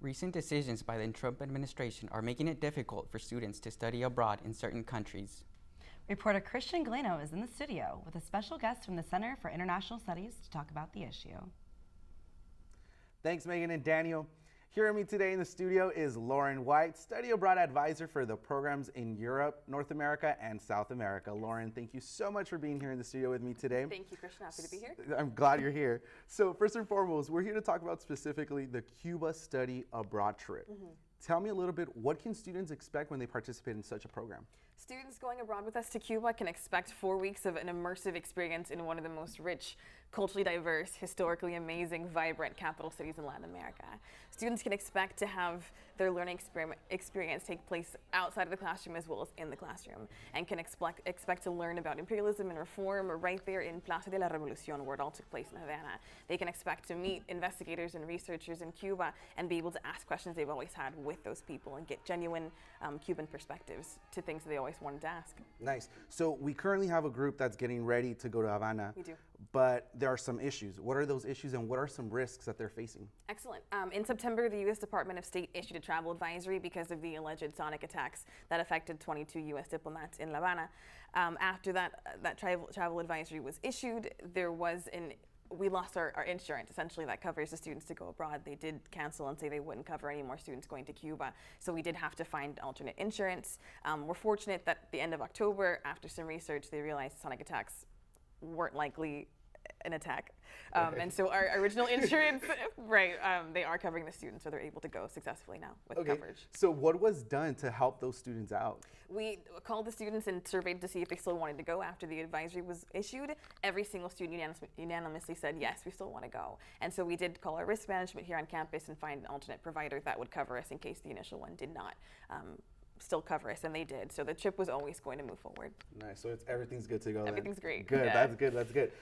Recent decisions by the Trump administration are making it difficult for students to study abroad in certain countries. Reporter Christian Galeno is in the studio with a special guest from the Center for International Studies to talk about the issue. Thanks, Megan and Daniel. Here with me today in the studio is Lauren White, Study Abroad Advisor for the programs in Europe, North America, and South America. Lauren, thank you so much for being here in the studio with me today. Thank you, Christian. Happy to be here. I'm glad you're here. So first and foremost, we're here to talk about specifically the Cuba Study Abroad trip. Tell me a little bit, what can students expect when they participate in such a program? Students going abroad with us to Cuba can expect 4 weeks of an immersive experience in one of the most rich, culturally diverse, historically amazing, vibrant capital cities in Latin America. Students can expect to have their learning experience take place outside of the classroom as well as in the classroom, and can expect to learn about imperialism and reform right there in Plaza de la Revolución, where it all took place in Havana. They can expect to meet investigators and researchers in Cuba and be able to ask questions they've always had with those people and get genuine Cuban perspectives to things that they always wanted to ask. Nice. So we currently have a group that's getting ready to go to Havana. We do. But there are some issues. What are those issues and what are some risks that they're facing? Excellent. In September, the U.S. Department of State issued a travel advisory because of the alleged sonic attacks that affected 22 U.S. diplomats in La Habana. After that travel advisory was issued, we lost our insurance, essentially, that covers the students to go abroad. They did cancel and say they wouldn't cover any more students going to Cuba. So we did have to find alternate insurance. We're fortunate that at the end of October, after some research, they realized sonic attacks weren't likely an attack. And so our original insurance, they are covering the students, so they're able to go successfully now with coverage. So what was done to help those students out? We called the students and surveyed to see if they still wanted to go after the advisory was issued. Every single student unanimously said, yes, we still want to go. And so we did call our risk management here on campus and find an alternate provider that would cover us in case the initial one did not still cover us, and they did. So the trip was always going to move forward. Nice. So everything's good to go. Everything's great. Good. Yeah. That's good. That's good.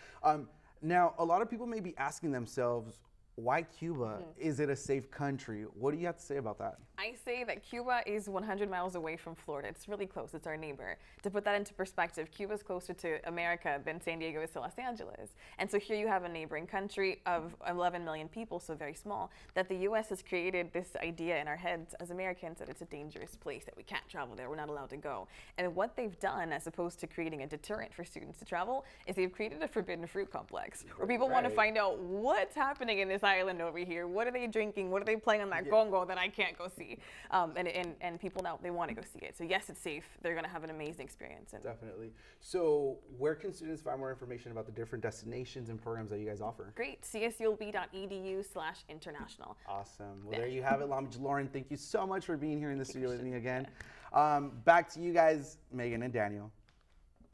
Now, a lot of people may be asking themselves, why Cuba? Is it a safe country? What do you have to say about that? I say that Cuba is 100 miles away from Florida. It's really close. It's our neighbor. To put that into perspective, Cuba is closer to America than San Diego is to Los Angeles. And so here you have a neighboring country of 11 million people, so very small, that the U.S. has created this idea in our heads as Americans that it's a dangerous place, that we can't travel there, we're not allowed to go. And what they've done, as opposed to creating a deterrent for students to travel, is they've created a forbidden fruit complex, where people want to find out what's happening in this island over here. What are they drinking? What are they playing on that Congo that I can't go see? And people now, they want to go see it. So yes, it's safe. They're going to have an amazing experience. Definitely. So where can students find more information about the different destinations and programs that you guys offer? Great. csulb.edu/international. Awesome. Well, there you have it. Lauren, thank you so much for being here in the studio with me again. Back to you guys, Megan and Daniel.